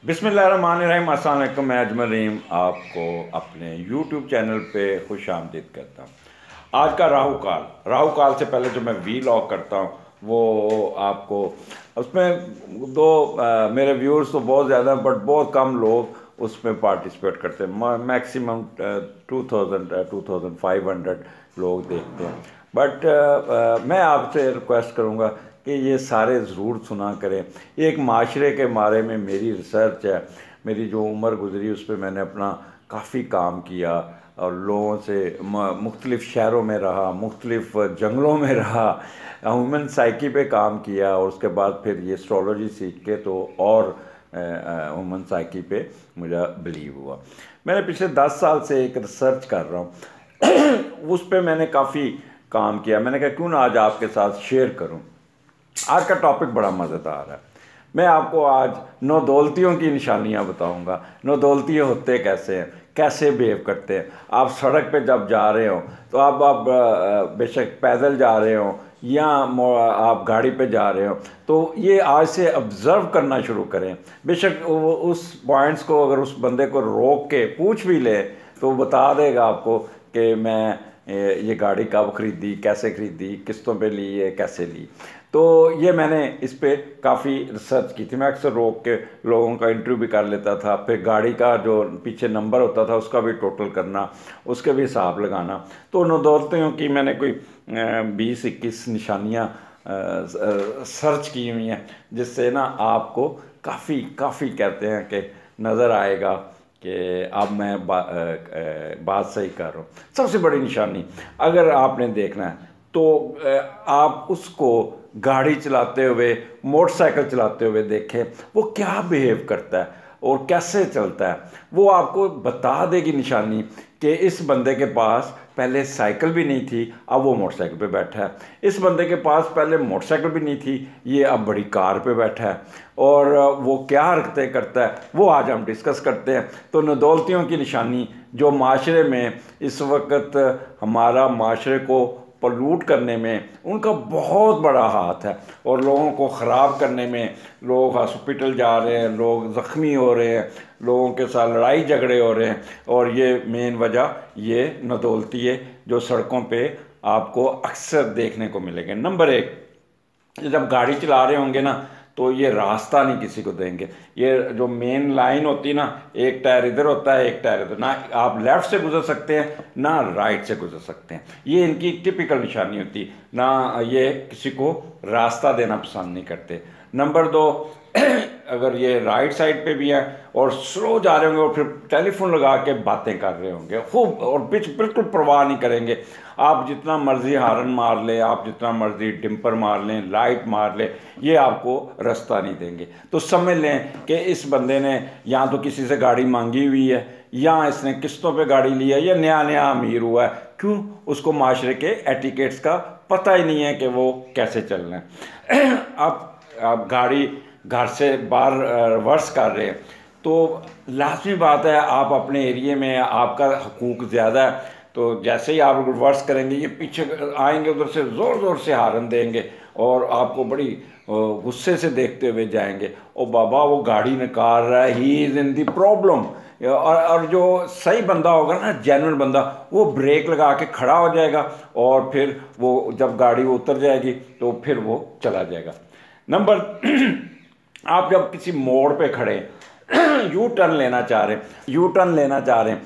बिस्मिल्लाहिर्रहमानिर्रहीम। अस्सलाम वालेकुम। मैं अजमल रहीम आपको अपने यूट्यूब चैनल पे खुश आमदीद करता हूँ। आज का राहु काल से पहले जो मैं वी लॉग करता हूँ वो आपको उसमें मेरे व्यूअर्स तो बहुत ज़्यादा बट बहुत कम लोग उसमें पार्टिसिपेट करते हैं। मैक्सिमम 2500 लोग देखते हैं। बट मैं आपसे रिक्वेस्ट करूँगा कि ये सारे ज़रूर सुना करें। एक माशरे के बारे में मेरी रिसर्च है, मेरी जो उम्र गुज़री उस पर मैंने अपना काफ़ी काम किया और लोगों से मुख्तलिफ़ शहरों में रहा, मुख्तलिफ़ जंगलों में रहा, ह्यूमन साइकी पे काम किया और उसके बाद फिर ये एस्ट्रोलॉजी सीख के तो और ह्यूमन साइकी पे मुझे बिलीव हुआ। मैंने पिछले 10 साल से एक रिसर्च कर रहा हूँ उस पर मैंने काफ़ी काम किया। मैंने कहा क्यों ना आज आपके साथ शेयर करूँ। आज का टॉपिक बड़ा मज़ेदार है। मैं आपको आज नौदौलतियों की निशानियां बताऊंगा। नौदौलती होते कैसे हैं, कैसे बिहेव करते हैं। आप सड़क पे जब जा रहे हो तो आप बेशक पैदल जा रहे हो या आप गाड़ी पे जा रहे हो तो ये आज से ऑब्ज़र्व करना शुरू करें। बेशक उस पॉइंट्स को अगर उस बंदे को रोक के पूछ भी ले तो बता देगा आपको कि मैं ये गाड़ी कब ख़रीदी, कैसे ख़रीदी, किस्तों पे ली है, कैसे ली। तो ये मैंने इस पर काफ़ी रिसर्च की थी। मैं अक्सर रोक के लोगों का इंटरव्यू भी कर लेता था, फिर गाड़ी का जो पीछे नंबर होता था उसका भी टोटल करना, उसके भी हिसाब लगाना। तो नौदौलतियों की मैंने कोई 20-21 निशानियाँ सर्च की हुई हैं जिससे ना आपको काफ़ी कहते हैं कि नज़र आएगा कि अब मैं बात सही कर रहा हूँ। सबसे बड़ी निशानी अगर आपने देखना है तो आप उसको गाड़ी चलाते हुए, मोटरसाइकिल चलाते हुए देखें वो क्या बिहेव करता है और कैसे चलता है। वो आपको बता देगी निशानी कि इस बंदे के पास पहले साइकिल भी नहीं थी, अब वो मोटरसाइकिल पे बैठा है। इस बंदे के पास पहले मोटरसाइकिल भी नहीं थी, ये अब बड़ी कार पे बैठा है। और वो क्या हरकतें करता है वो आज हम डिस्कस करते हैं। तो नौदौलतियों की निशानी जो माशरे में इस वक्त हमारा माशरे को पलूट करने में उनका बहुत बड़ा हाथ है और लोगों को ख़राब करने में, लोग हॉस्पिटल जा रहे हैं, लोग ज़ख्मी हो रहे हैं, लोगों के साथ लड़ाई झगड़े हो रहे हैं। और ये मेन वजह ये नौदौलती है जो सड़कों पे आपको अक्सर देखने को मिलेंगे। नंबर 1, जब गाड़ी चला रहे होंगे ना तो ये रास्ता नहीं किसी को देंगे। ये जो मेन लाइन होती है ना, एक टायर इधर होता है, एक टायर इधर, ना आप लेफ़्ट से गुजर सकते हैं ना राइट से गुजर सकते हैं। ये इनकी टिपिकल निशानी होती है ना। ये किसी को रास्ता देना पसंद नहीं करते। नंबर 2, अगर ये राइट साइड पे भी हैं और स्लो जा रहे होंगे और फिर टेलीफोन लगा के बातें कर रहे होंगे खूब और बिल्कुल परवाह नहीं करेंगे। आप जितना मर्जी हारन मार लें, आप जितना मर्जी डिम्पर मार लें, लाइट मार लें, ये आपको रास्ता नहीं देंगे। तो समझ लें कि इस बंदे ने या तो किसी से गाड़ी मांगी हुई है या इसने किस्तों पे गाड़ी ली है या नया नया अमीर हुआ है। क्यों? उसको माशरे के एटिकेट्स का पता ही नहीं है कि वो कैसे चलना है। आप गाड़ी घर से बाहर रिवर्स कर रहे हैं तो लाजमी बात है आप अपने एरिए में आपका हकूक़ ज़्यादा है। तो जैसे ही आप रिवर्स करेंगे ये पीछे आएंगे, उधर से ज़ोर ज़ोर से हारन देंगे और आपको बड़ी गुस्से से देखते हुए जाएंगे। ओ बाबा वो गाड़ी निकाल रहा है, he is in the problem. और जो सही बंदा होगा ना, जेन्युइन बंदा, वो ब्रेक लगा के खड़ा हो जाएगा और फिर वो जब गाड़ी उतर जाएगी तो फिर वो चला जाएगा। नंबर आप जब किसी मोड़ पे खड़े यू टर्न लेना चाह रहे हैं,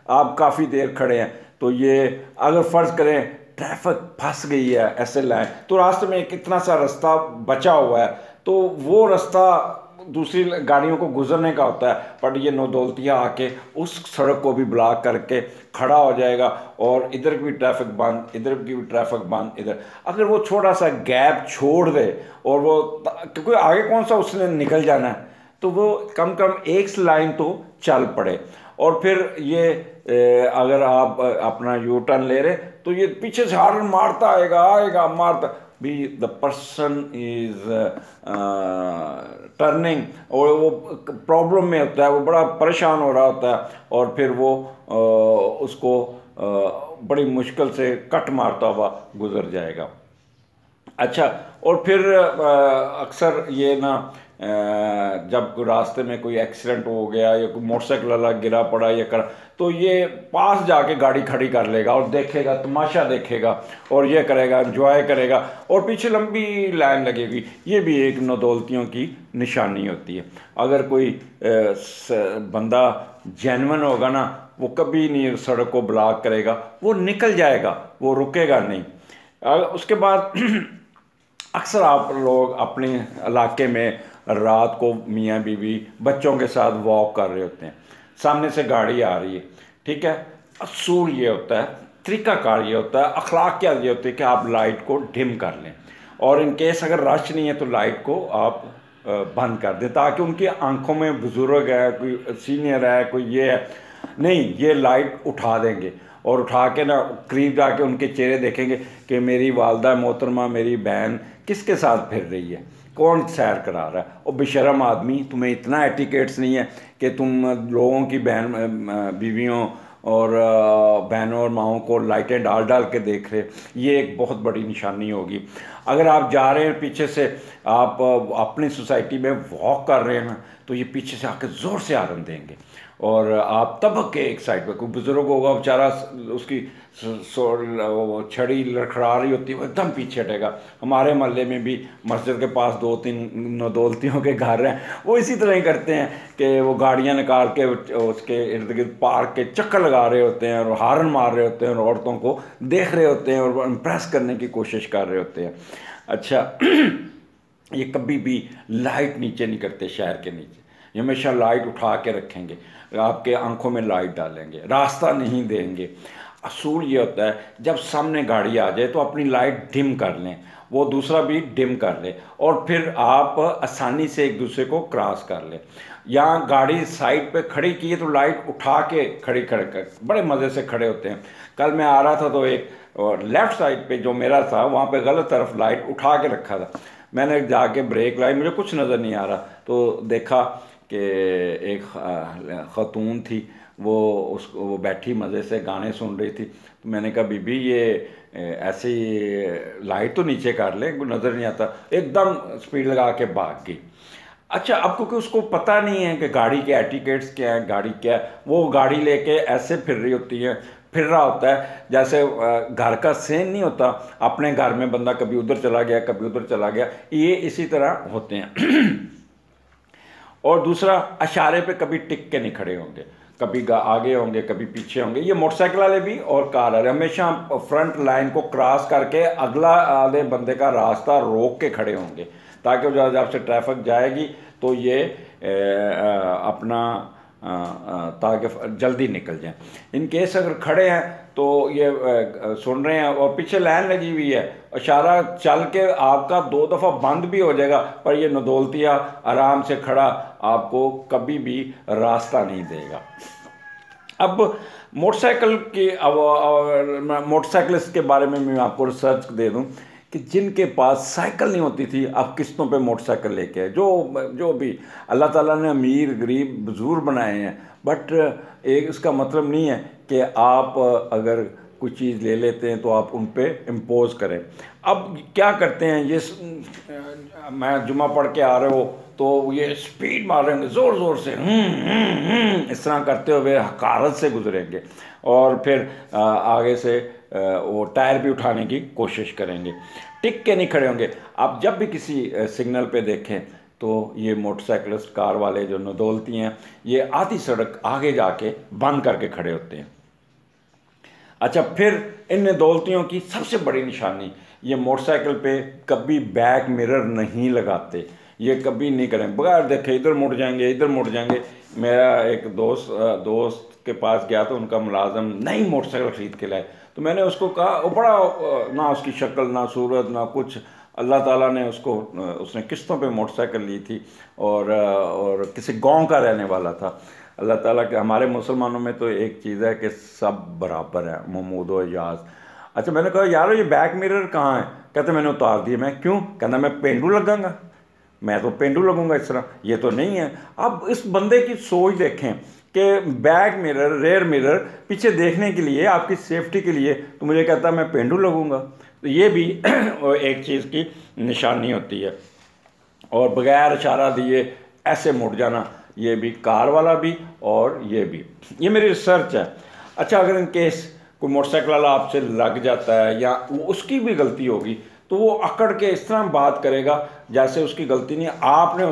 आप काफ़ी देर खड़े हैं तो ये अगर फ़र्ज़ करें ट्रैफिक फंस गई है ऐसे लाइन, तो रास्ते में कितना सा रास्ता बचा हुआ है तो वो रास्ता दूसरी गाड़ियों को गुजरने का होता है। बट ये नौदौलतिया आके उस सड़क को भी ब्लॉक करके खड़ा हो जाएगा और इधर की भी ट्रैफिक बंद, इधर की भी ट्रैफिक बंद। इधर अगर वो छोटा सा गैप छोड़ दे और वो, क्योंकि आगे कौन सा उसने निकल जाना है, तो वो कम एक लाइन तो चल पड़े। और फिर ये अगर आप अपना यू टर्न ले रहे तो ये पीछे से हार्न मारता आएगा मारता भी, द पर्सन इज टर्निंग और वो प्रॉब्लम में होता है, वो बड़ा परेशान हो रहा होता है और फिर वो उसको बड़ी मुश्किल से कट मारता हुआ गुजर जाएगा। अच्छा, और फिर अक्सर ये ना जब रास्ते में कोई एक्सीडेंट हो गया या कोई मोटरसाइकिल वाला गिरा पड़ा या कर, तो ये पास जाके गाड़ी खड़ी कर लेगा और देखेगा, तमाशा देखेगा और ये करेगा, एंजॉय करेगा, और पीछे लंबी लाइन लगेगी। ये भी एक नदौलतियों की निशानी होती है। अगर कोई बंदा जेन्युइन होगा ना, वो कभी नहीं सड़क को ब्लॉक करेगा, वो निकल जाएगा, वो रुकेगा नहीं। उसके बाद अक्सर आप लोग अपने इलाके में रात को मियाँ बीवी बच्चों के साथ वॉक कर रहे होते हैं, सामने से गाड़ी आ रही है, ठीक है। असूल ये होता है, तरीक़ाकार ये होता है, अखलाक क्या ये होती है कि आप लाइट को डिम कर लें, और इन केस अगर रश नहीं है तो लाइट को आप बंद कर दें, ताकि उनकी आंखों में बुजुर्ग है, कोई सीनियर है, कोई ये है, नहीं, ये लाइट उठा देंगे और उठा के ना करीब जाके उनके चेहरे देखेंगे कि मेरी वालदा मोहतरमा, मेरी बहन किसके साथ फिर रही है, कौन सैर करा रहा है। और बेशरम आदमी, तुम्हें इतना एटिकेट्स नहीं है कि तुम लोगों की बहन बीवियों और बहनों और माओं को लाइटें डाल डाल के देख रहे। ये एक बहुत बड़ी निशानी होगी। अगर आप जा रहे हैं पीछे से, आप अपनी सोसाइटी में वॉक कर रहे हैं ना, तो ये पीछे से आके ज़ोर से आरन देंगे, और आप तबक के एक साइड पे कोई बुज़ुर्ग होगा बेचारा, उसकी छड़ी लड़खड़ा रही होती है, वो एकदम पीछे हटेगा। हमारे मोहल्ले में भी मस्जिद के पास 2-3 नदौलतियों के घर हैं, वो इसी तरह ही करते हैं कि वो गाड़ियां निकाल के उसके इर्द गिर्द पार्क के चक्कर लगा रहे होते हैं और हारन मार रहे होते हैं और औरतों को देख रहे होते हैं और इम्प्रेस करने की कोशिश कर रहे होते हैं। अच्छा ये कभी भी लाइट नीचे नहीं करते, शहर के नीचे ये हमेशा लाइट उठा के रखेंगे, आपके आंखों में लाइट डालेंगे, रास्ता नहीं देंगे। असूल ये होता है जब सामने गाड़ी आ जाए तो अपनी लाइट डिम कर लें, वो दूसरा भी डिम कर ले, और फिर आप आसानी से एक दूसरे को क्रॉस कर लें। यहाँ गाड़ी साइड पे खड़ी की है तो लाइट उठा के खड़ी कर बड़े मज़े से खड़े होते हैं। कल मैं आ रहा था तो एक लेफ़्ट साइड पे जो मेरा था वहाँ पे गलत तरफ लाइट उठा के रखा था, मैंने जाके ब्रेक लाई, मुझे कुछ नज़र नहीं आ रहा, तो देखा कि एक ख़ातून थी, वो बैठी मज़े से गाने सुन रही थी। तो मैंने कहा बीबी ये ऐसे ही लाइट तो नीचे कर ले, नज़र नहीं आता, एकदम स्पीड लगा के भाग गई। अच्छा, अब क्योंकि उसको पता नहीं है कि गाड़ी के एटिकेट्स क्या है, गाड़ी क्या है, वो गाड़ी लेके ऐसे फिर रही होती है, फिर रहा होता है जैसे घर का सेन नहीं होता, अपने घर में बंदा कभी उधर चला गया कभी उधर चला गया, ये इसी तरह होते हैं। और दूसरा, इशारे पे कभी टिक के नहीं खड़े होंगे, कभी आगे होंगे कभी पीछे होंगे। ये मोटरसाइकिल वाले भी और कार वाले हमेशा फ्रंट लाइन को क्रॉस करके अगला आधे बंदे का रास्ता रोक के खड़े होंगे, ताकि जब से ट्रैफिक जाएगी तो ये अपना ताकि जल्दी निकल जाए। इन केस अगर खड़े हैं तो ये सुन रहे हैं और पीछे लाइन लगी हुई है, इशारा चल के आपका 2 दफ़ा बंद भी हो जाएगा, पर ये नदौलतिया आराम से खड़ा आपको कभी भी रास्ता नहीं देगा। अब मोटरसाइकिल की मोटरसाइकिलिस्ट के बारे में मैं आपको रिसर्च दे दूं कि जिनके पास साइकिल नहीं होती थी, अब किस्तों पे मोटरसाइकिल लेके आए। जो भी अल्लाह ताला ने अमीर गरीब बुजुर्ग बनाए हैं, बट एक इसका मतलब नहीं है कि आप अगर कोई चीज़ ले लेते हैं तो आप उन पे इम्पोज करें। अब क्या करते हैं, ये मैं जुमा पढ़ के आ रहे हो तो ये स्पीड मारेंगे ज़ोर ज़ोर से, इस तरह करते हुए हकारत से गुजरेंगे, और फिर आगे से वो टायर भी उठाने की कोशिश करेंगे, टिक के नहीं खड़े होंगे। आप जब भी किसी सिग्नल पे देखें तो ये मोटरसाइकिलिस्ट कार वाले जो नदौलती हैं, ये आधी सड़क आगे जाके बंद करके खड़े होते हैं। अच्छा, फिर इन नदौलतियों की सबसे बड़ी निशानी, ये मोटरसाइकिल पे कभी बैक मिरर नहीं लगाते, ये कभी नहीं करें, बगैर देखे इधर मुड़ जाएंगे इधर मुड़ जाएंगे। मेरा एक दोस्त के पास गया तो उनका मुलाजम नई मोटरसाइकिल ख़रीद के लाए, तो मैंने उसको कहा, वो बड़ा ना उसकी शक्ल ना सूरत ना कुछ, अल्लाह ताला ने उसने किस्तों पे मोटरसाइकिल ली थी और किसी गांव का रहने वाला था। अल्लाह ताला के, हमारे मुसलमानों में तो एक चीज़ है कि सब बराबर है, महमूद व एजाज। अच्छा, मैंने कहा यार ये बैक मिरर कहाँ है? कहते मैंने उतार दिए। मैं क्यों? कहना मैं पेंडू लगाऊंगा, मैं तो पेंडू लगूंगा इस तरह, ये तो नहीं है। अब इस बंदे की सोच देखें कि बैक मिरर रेयर मिरर पीछे देखने के लिए, आपकी सेफ्टी के लिए, तो मुझे कहता है मैं पेंडू लगूंगा। तो ये भी एक चीज़ की निशानी होती है। और बगैर इशारा दिए ऐसे मुड़ जाना, ये भी कार वाला भी और ये भी, ये मेरी रिसर्च है। अच्छा, अगर इन केस कोई मोटरसाइकिल वाला आपसे लग जाता है या उसकी भी गलती होगी तो वो अकड़ के इस तरह बात करेगा जैसे उसकी गलती नहीं, आपने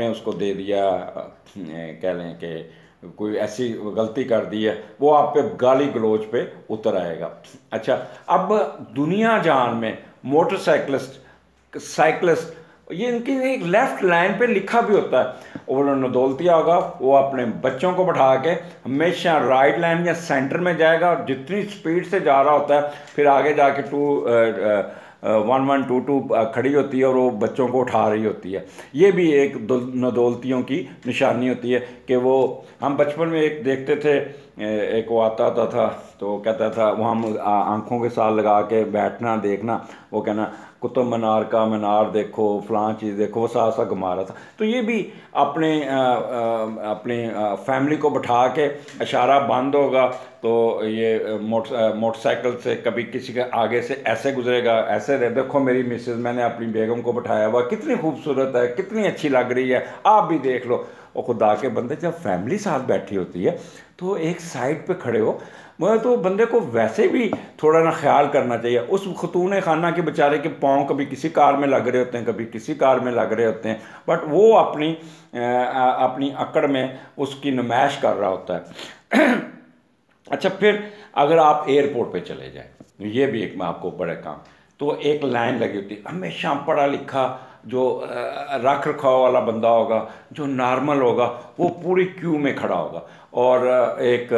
उसको दे दिया, कह लें कि कोई ऐसी गलती कर दी है, वो आप पे गाली गलोच पे उतर आएगा। अच्छा, अब दुनिया जहान में साइकिलिस्ट ये इनकी एक लेफ्ट लाइन पे लिखा भी होता है, और नदौलतिया होगा वो अपने बच्चों को बैठा के हमेशा राइट लाइन या सेंटर में जाएगा, और जितनी स्पीड से जा रहा होता है फिर आगे जाके 1122 खड़ी होती है और वो बच्चों को उठा रही होती है। ये भी एक नदौलतियों की निशानी होती है कि वो, हम बचपन में एक देखते थे, एक वो आता था तो कहता था, वो हम आंखों के साथ लगा के बैठना देखना, वो कहना कुतुब मीनार का मीनार देखो, फलां चीज़ देखो, वो साथ साथ घुमा रहा था। तो ये भी अपने फैमिली को बैठा के इशारा बंद होगा तो ये मोटरसाइकिल से कभी किसी के आगे से ऐसे गुजरेगा, ऐसे देखो मेरी मिसेज, मैंने अपनी बेगम को बैठाया हुआ, कितनी खूबसूरत है, कितनी अच्छी लग रही है, आप भी देख लो। और खुदा के बंदे, जब फैमिली साथ बैठी होती है तो एक साइड पे खड़े हो, मगर तो बंदे को वैसे भी थोड़ा ना ख्याल करना चाहिए। उस खतून खाना के बेचारे के पाँव कभी किसी कार में लग रहे होते हैं, कभी किसी कार में लग रहे होते हैं, बट वो अपनी अकड़ में उसकी नुमाइश कर रहा होता है। अच्छा, फिर अगर आप एयरपोर्ट पे चले जाए, ये भी एक मैं आपको बड़े काम, तो एक लाइन लगी होती है, हमेशा पढ़ा लिखा जो रख रखाव वाला बंदा होगा, जो नॉर्मल होगा, वो पूरी क्यू में खड़ा होगा, और एक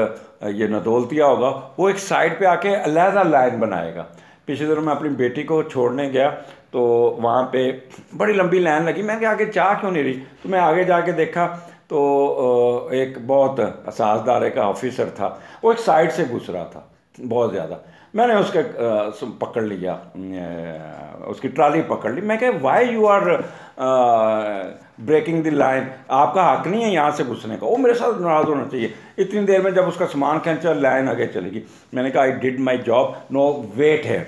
ये नदौलतिया होगा वो एक साइड पे आके अलहदा लाइन बनाएगा। पिछले दिनों मैं अपनी बेटी को छोड़ने गया तो वहाँ पे बड़ी लंबी लाइन लगी, मैं आगे चाह क्यों नहीं रही, तो मैं आगे जाके देखा तो एक बहुत असासदारे का ऑफिसर था, वो एक साइड से घुस रहा था बहुत ज़्यादा। मैंने उसके पकड़ लिया, उसकी ट्राली पकड़ ली। मैं कहा, why you are breaking the line, आपका हक नहीं है यहाँ से घुसने का। वो मेरे साथ नाराज़ होना चाहिए। इतनी देर में जब उसका सामान खींचा, लाइन आगे चलेगी। मैंने कहा, I did my job, no weight है।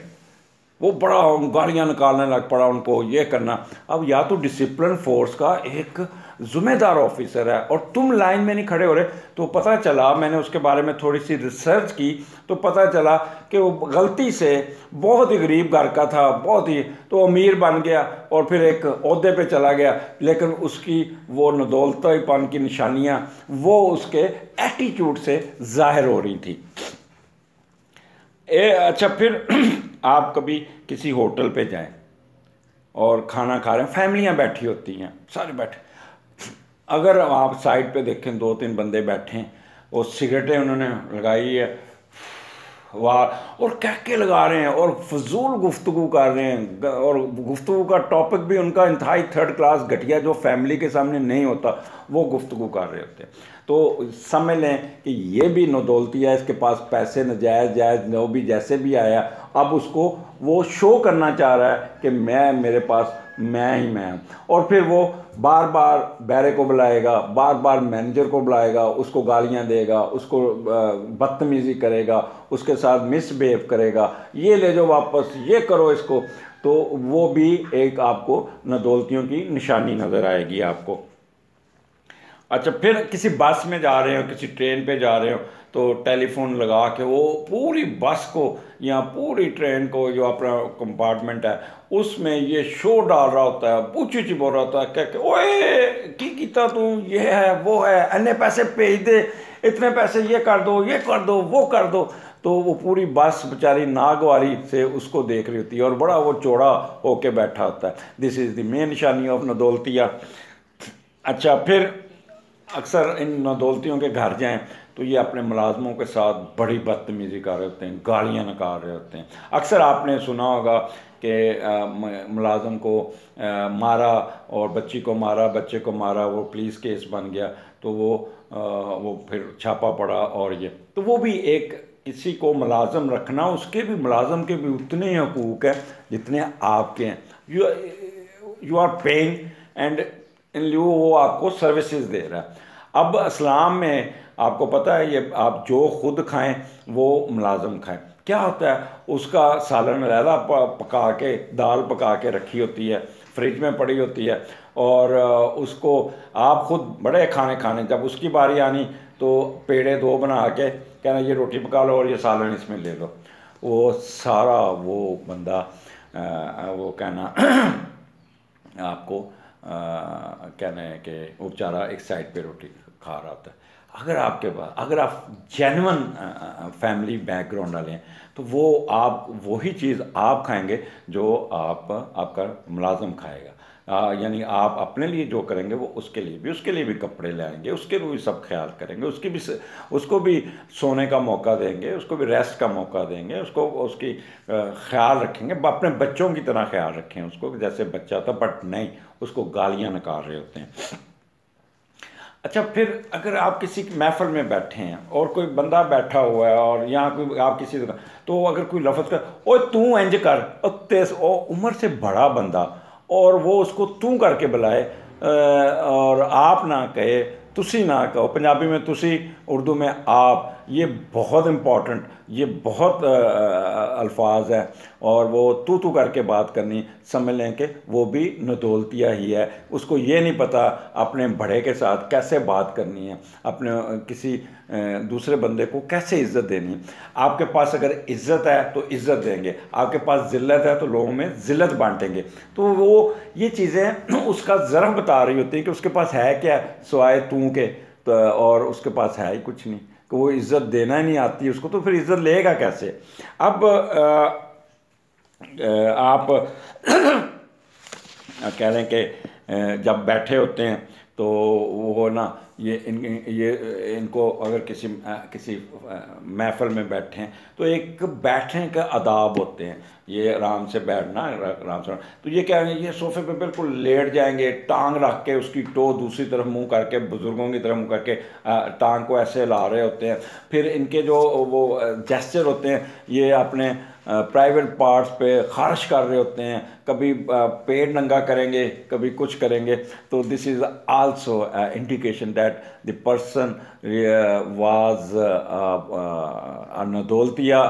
वो बड़ा गालियाँ निकालने लग पड़ा, उनको ये करना। अब या तो डिसिप्लिन फोर्स का एक ज़िम्मेदार ऑफिसर है और तुम लाइन में नहीं खड़े हो रहे, तो पता चला, मैंने उसके बारे में थोड़ी सी रिसर्च की तो पता चला कि वो गलती से बहुत ही गरीब घर का था, बहुत ही, तो अमीर बन गया और फिर एक ओहदे पे चला गया, लेकिन उसकी वो नदौलतीपन की निशानियाँ वो उसके एटीट्यूड से जाहिर हो रही थी। अच्छा, फिर आप कभी किसी होटल पे जाएं और खाना खा रहे हैं, फैमिलियां बैठी होती हैं, सारे बैठे, अगर आप साइड पे देखें 2-3 बंदे बैठे हैं और सिगरेटें उन्होंने लगाई है, वाह, और कह के लगा रहे हैं और फजूल गुफ्तगू कर रहे हैं, और गुफ्तगू का टॉपिक भी उनका इंतहाई थर्ड क्लास घटिया, जो फैमिली के सामने नहीं होता, वो गुफ्तगू कर रहे होते हैं। तो समझ लें कि ये भी नदौलतिया है, इसके पास पैसे जायज़ जो भी जैसे भी आया, अब उसको वो शो करना चाह रहा है कि मेरे पास मैं ही मैं हूँ। और फिर वो बार बार बैरे को बुलाएगा, बार बार मैनेजर को बुलाएगा, उसको गालियाँ देगा, उसको बदतमीज़ी करेगा, उसके साथ मिसबिहेव करेगा, ये ले जाओ वापस, ये करो इसको। तो वो भी एक आपको नदौलतियों की निशानी नज़र आएगी आपको। अच्छा, फिर किसी बस में जा रहे हो, किसी ट्रेन पे जा रहे हो, तो टेलीफोन लगा के वो पूरी बस को या पूरी ट्रेन को, जो अपना कंपार्टमेंट है उसमें ये शो डाल रहा होता है, पूछी बोल रहा होता है, कह के, ओए की कीता तू, ये है वो है, अन्य पैसे भेज दे, इतने पैसे ये कर दो, ये कर दो, वो कर दो। तो वो पूरी बस बेचारी नागवारी से उसको देख रही होती है और बड़ा वो चौड़ा होके बैठा होता है। दिस इज़ द मेन निशानी ऑफ नदौलतिया। अच्छा, फिर अक्सर इन नदौलतियों के घर जाएं तो ये अपने मुलाजमों के साथ बड़ी बदतमीज़ी कर रहे होते हैं, गालियाँ निकाल रहे होते हैं। अक्सर आपने सुना होगा कि मुलाजम को मारा और बच्ची को मारा, बच्चे को मारा, वो पुलिस केस बन गया, तो वो फिर छापा पड़ा। और ये तो वो भी एक, किसी को मुलाजम रखना, उसके भी मुलाजम के भी उतने ही हकूक़ हैं जितने आपके हैं। You are paying and in lieu वो आपको सर्विसेज दे रहा है। अब इस्लाम में आपको पता है, ये आप जो खुद खाएं वो मुलाजम खाएं। क्या होता है, उसका सालन अलहदा पका के, दाल पका के रखी होती है, फ्रिज में पड़ी होती है, और उसको आप खुद बड़े खाने खाने, जब उसकी बारी आनी तो पेड़े दो बना के कहना ये रोटी पका लो और ये सालन इसमें ले लो। वो सारा वो बंदा वो कहना आपको कहना है कि वो बेचारा एक साइड पे रोटी खा रहा होता है। अगर आपके पास, अगर आप जेन्युइन फैमिली बैकग्राउंड वाले हैं, तो वो आप वही चीज़ आप खाएंगे जो आपका मुलाजिम खाएगा। यानी आप अपने लिए जो करेंगे वो उसके लिए भी कपड़े लाएंगे, उसके लिए भी सब ख्याल करेंगे, उसको भी सोने का मौका देंगे, उसको भी रेस्ट का मौका देंगे, उसकी ख्याल रखेंगे, अपने बच्चों की तरह ख्याल रखें उसको जैसे बच्चा था, बट नहीं उसको गालियाँ निकाल रहे होते हैं। अच्छा, फिर अगर आप किसी महफिल में बैठे हैं और कोई बंदा बैठा हुआ है और यहाँ कोई आप किसी जगह, तो अगर कोई लफ्ज़ कर, ओ तू इंज कर, ओ उम्र से बड़ा बंदा, और वो उसको तू करके बुलाए और आप ना कहे, तुसी ना कहो, पंजाबी में तुसी, उर्दू में आप, ये बहुत इम्पॉर्टेंट, ये बहुत अल्फाज है, और वो तू करके बात करनी, समझ लें कि वो भी नदौलतिया ही है। उसको ये नहीं पता अपने बड़े के साथ कैसे बात करनी है, अपने किसी दूसरे बंदे को कैसे इज़्ज़त देनी है। आपके पास अगर इज़्ज़त है तो इज़्ज़त देंगे, आपके पास ज़िल्लत है तो लोगों में ज़िल्लत बांटेंगे। तो वो ये चीज़ें उसका ज़र्फ बता रही होती हैं कि उसके पास है क्या सिवाय तू के, तो और उसके पास है ही कुछ नहीं, कि वो इज़्ज़त देना ही नहीं आती उसको, तो फिर इज़्ज़त लेगा कैसे। अब आप कह रहे हैं कि जब बैठे होते हैं तो वो ना ये इनको अगर किसी महफिल में बैठे हैं तो एक बैठने का आदाब होते हैं, ये आराम से बैठना, आराम से, तो ये क्या है, ये सोफे पे बिल्कुल लेट जाएंगे, टांग रख के उसकी टो दूसरी तरफ मुंह करके, बुजुर्गों की तरफ मुंह करके टांग को ऐसे हिला रहे होते हैं। फिर इनके जो वो जेस्चर होते हैं, ये अपने प्राइवेट पार्ट्स पे खारिश कर रहे होते हैं, कभी पेट नंगा करेंगे, कभी कुछ करेंगे। तो this is also indication that the person was नदौलतिया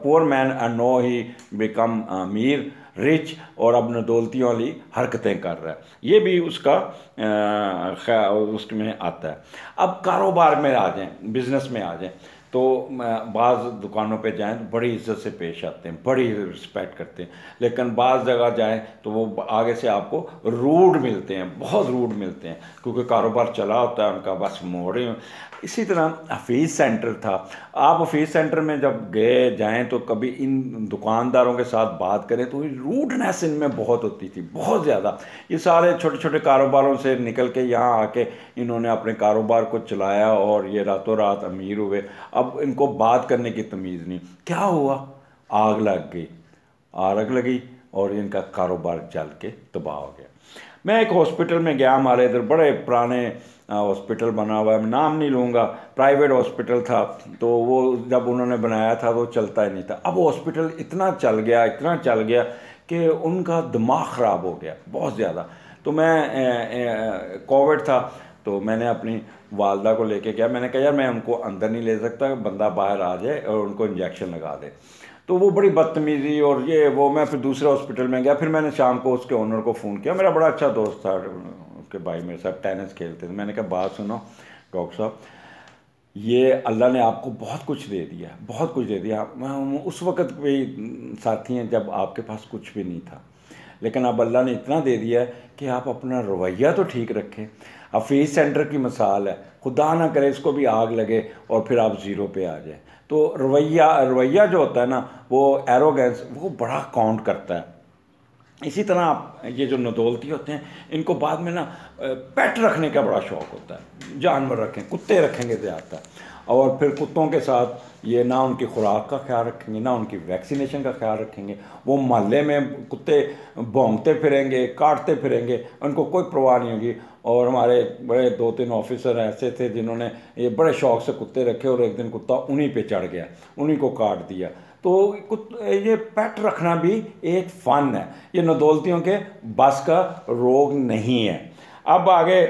poor man and no he become अमीर रिच, और अब नदौलतियों वाली हरकतें कर रहा है। ये भी उसका उसमें आता है। अब कारोबार में आ जाएं, बिज़नेस में आ जाएं, तो बाज़ दुकानों पे जाएं तो बड़ी इज़्ज़त से पेश आते हैं, बड़ी रिस्पेक्ट करते हैं, लेकिन बाज़ जगह जाएं तो वो आगे से आपको रूड मिलते हैं, बहुत रूड मिलते हैं, क्योंकि कारोबार चला होता है उनका, बस मोड़े। इसी तरह हफीज़ सेंटर था, आप हफीज़ सेंटर में जब गए जाएं तो कभी इन दुकानदारों के साथ बात करें तो रूडनेस इनमें बहुत होती थी, बहुत ज़्यादा। ये सारे छोटे छोटे कारोबारों से निकल के यहाँ आके इन्होंने अपने कारोबार को चलाया और ये रातों रात अमीर हुए। अब इनको बात करने की तमीज़ नहीं, क्या हुआ, आग लग गई, आग लगी और इनका कारोबार जल के तबाह हो गया। मैं एक हॉस्पिटल में गया, हमारे इधर बड़े पुराने हॉस्पिटल बना हुआ है, मैं नाम नहीं लूँगा, प्राइवेट हॉस्पिटल था, तो वो जब उन्होंने बनाया था तो चलता ही नहीं था। अब हॉस्पिटल इतना चल गया कि उनका दिमाग ख़राब हो गया बहुत ज़्यादा। तो मैं कोविड था तो मैंने अपनी वालदा को लेके गया, मैंने कहा यार मैं उनको अंदर नहीं ले सकता, बंदा बाहर आ जाए और उनको इंजेक्शन लगा दे। तो वो बड़ी बदतमीज़ी और ये वो, मैं फिर दूसरे हॉस्पिटल में गया। फिर मैंने शाम को उसके ओनर को फ़ोन किया, मेरा बड़ा अच्छा दोस्त था, उसके भाई मेरे साथ टेनिस खेलते थे। मैंने कहा बात सुनो डॉक्टर साहब, ये अल्लाह ने आपको बहुत कुछ दे दिया, बहुत कुछ दे दिया। उस वक़्त भी साथी हैं जब आपके पास कुछ भी नहीं था, लेकिन अब अल्लाह ने इतना दे दिया है कि आप अपना रवैया तो ठीक रखें। हफीज़ सेंटर की मिसाल है, खुदा ना करे इसको भी आग लगे और फिर आप ज़ीरो पे आ जाए। तो रवैया जो होता है ना, वो एरोगेंस, वो बड़ा काउंट करता है। इसी तरह आप ये जो नदौलती होते हैं, इनको बाद में ना पेट रखने का बड़ा शौक़ होता है, जानवर रखें, कुत्ते रखेंगे ज़्यादा, और फिर कुत्तों के साथ ये ना उनकी खुराक का ख्याल रखेंगे, ना उनकी वैक्सीनेशन का ख्याल रखेंगे। वो मोहल्ले में कुत्ते भौंकते फिरेंगे, काटते फिरेंगे, उनको कोई परवाह नहीं होगी। और हमारे बड़े 2-3 ऑफिसर ऐसे थे जिन्होंने ये बड़े शौक़ से कुत्ते रखे, और एक दिन कुत्ता उन्हीं पे चढ़ गया, उन्हीं को काट दिया। तो ये पेट रखना भी एक फ़न है, ये नदौलतियों के बस का रोग नहीं है। अब आगे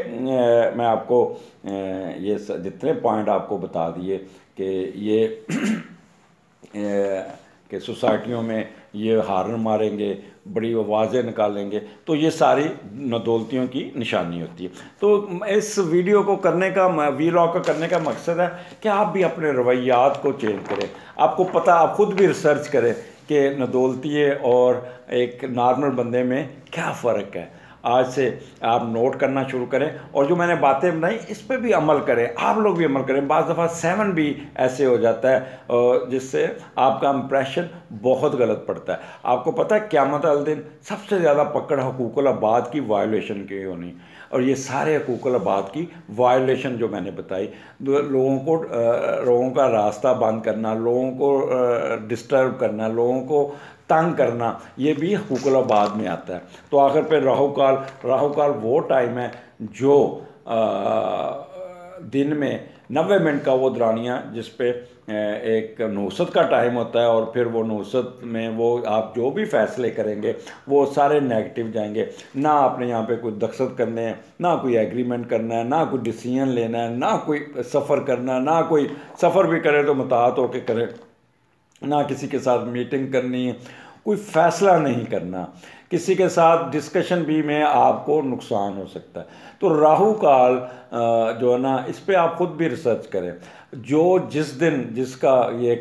मैं आपको ये जितने पॉइंट आपको बता दिए कि ये कि सोसाइटियों में ये हार्न मारेंगे, बड़ी आवाज़ें निकालेंगे, तो ये सारी नदौलतियों की निशानी होती है। तो इस वीडियो को करने का, वीलॉग को करने का मकसद है कि आप भी अपने रवैयात को चेंज करें। आपको पता, आप खुद भी रिसर्च करें कि नदौलतिये और एक नॉर्मल बंदे में क्या फ़र्क है। आज से आप नोट करना शुरू करें और जो मैंने बातें बताई इस पर भी अमल करें, आप लोग भी अमल करें। बाज़ दफ़ा 7 भी ऐसे हो जाता है जिससे आपका इम्प्रेशन बहुत गलत पड़ता है। आपको पता है क़यामत वाले दिन सबसे ज़्यादा पकड़ हुकूकुल आबाद की वायलेशन की होनी, और ये सारे हुकूकुल आबाद की वायलेशन जो मैंने बताई, लोगों का रास्ता बंद करना, लोगों को डिस्टर्ब करना, लोगों को तंग करना, ये भी हुकूकुल आबाद में आता है। तो आखिर पे राहुकाल वो टाइम है जो दिन में 90 मिनट का वो दौरानिया जिस पे एक नौसत का टाइम होता है, और फिर वो नौसत में वो आप जो भी फैसले करेंगे वो सारे नेगेटिव जाएंगे। ना आपने यहाँ पे कोई दस्तखत करने हैं, ना कोई एग्रीमेंट करना है, ना कोई डिसीजन लेना है, ना कोई सफ़र करना है, ना कोई सफ़र भी करे तो मुताहत होकर करे, ना किसी के साथ मीटिंग करनी है, कोई फ़ैसला नहीं करना, किसी के साथ डिस्कशन भी में आपको नुकसान हो सकता है। तो राहु काल जो है ना, इस पे आप खुद भी रिसर्च करें। जो जिस दिन जिसका ये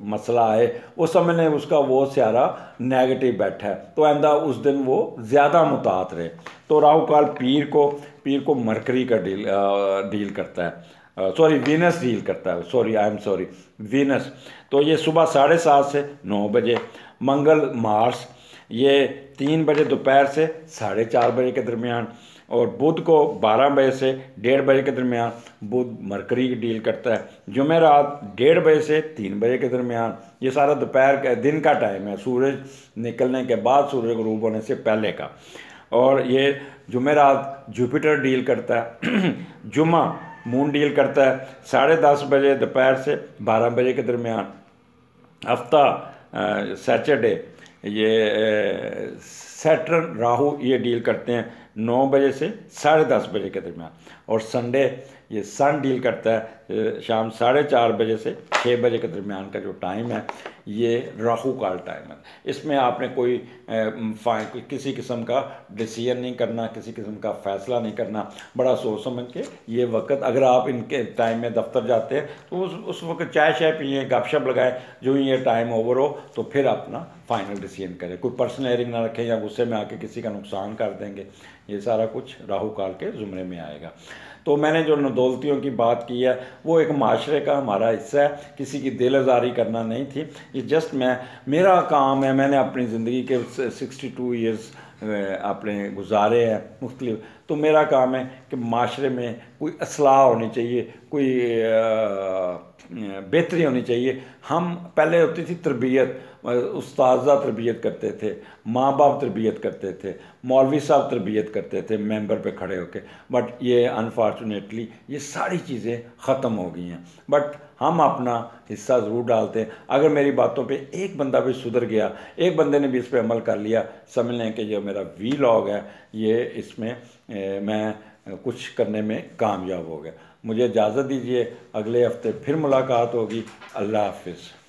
मसला है उस समय ने उसका वो स्यारा नेगेटिव बैठा है, तो आइंदा उस दिन वो ज़्यादा मुतात रहे। तो राहु काल पीर को मरकरी का डील करता है, सॉरी वीनस डील करता है, सॉरी वीनस। तो ये सुबह 7:30 से 9 बजे। मंगल मार्स ये 3 बजे दोपहर से 4:30 बजे के दरमियान। और बुध को 12 बजे से 1:30 बजे के दरमियान बुध मरकरी डील करता है। जुमेरात 1:30 बजे से 3 बजे के दरमियान। ये सारा दोपहर का दिन का टाइम है, सूरज निकलने के बाद, सूरज गरूब होने से पहले का। और ये जुमेरात जुपिटर डील करता है। जुमा मून डील करता है 10:30 बजे दोपहर से 12 बजे के दरमियान। हफ्ता सैटरडे ये सैटर्न राहु ये डील करते हैं 9 बजे से 10:30 बजे के दरमियान। और संडे ये सन डील करता है शाम 4:30 बजे से 6 बजे के दरमियान का जो टाइम है, ये राहु काल टाइम है। इसमें आपने कोई किसी किस्म का डिसीजन नहीं करना, किसी किस्म का फ़ैसला नहीं करना, बड़ा सोच समझ के ये वक्त, अगर आप इनके टाइम में दफ्तर जाते हैं तो उस वक्त चाय शाय पिए, गपशप लगाएं, जो ये टाइम ओवर हो तो फिर अपना फाइनल डिसीजन करें। कोई पर्सनल एयरिंग ना रखें या गुस्से में आके किसी का नुकसान कर देंगे। ये सारा कुछ राहु काल के ज़ुमरे में आएगा। तो मैंने जो नदौलतियों की बात की है वो एक माशरे का हमारा हिस्सा है, किसी की दिल आज़ारी करना नहीं थी। ये जस्ट मेरा काम है, मैंने अपनी ज़िंदगी के 62 ईयर्स अपने गुजारे हैं मुख्तलिफ, तो मेरा काम है कि माशरे में कोई असलाह होनी चाहिए, कोई बेहतरी होनी चाहिए। हम पहले होती थी तरबियत, उस्ताज़ा तरबियत करते थे, माँ बाप तरबियत करते थे, मौलवी साहब तरबियत करते थे मेंबर पे खड़े होकर, बट ये अनफॉर्चुनेटली ये सारी चीज़ें ख़त्म हो गई हैं। बट हम अपना हिस्सा ज़रूर डालते हैं। अगर मेरी बातों पे एक बंदा भी सुधर गया, एक बंदे ने भी इस पर अमल कर लिया, समझ लें कि जो मेरा वीलॉग है ये इसमें मैं कुछ करने में कामयाब हो गया। मुझे इजाज़त दीजिए, अगले हफ्ते फिर मुलाकात होगी। अल्लाह हाफिज़।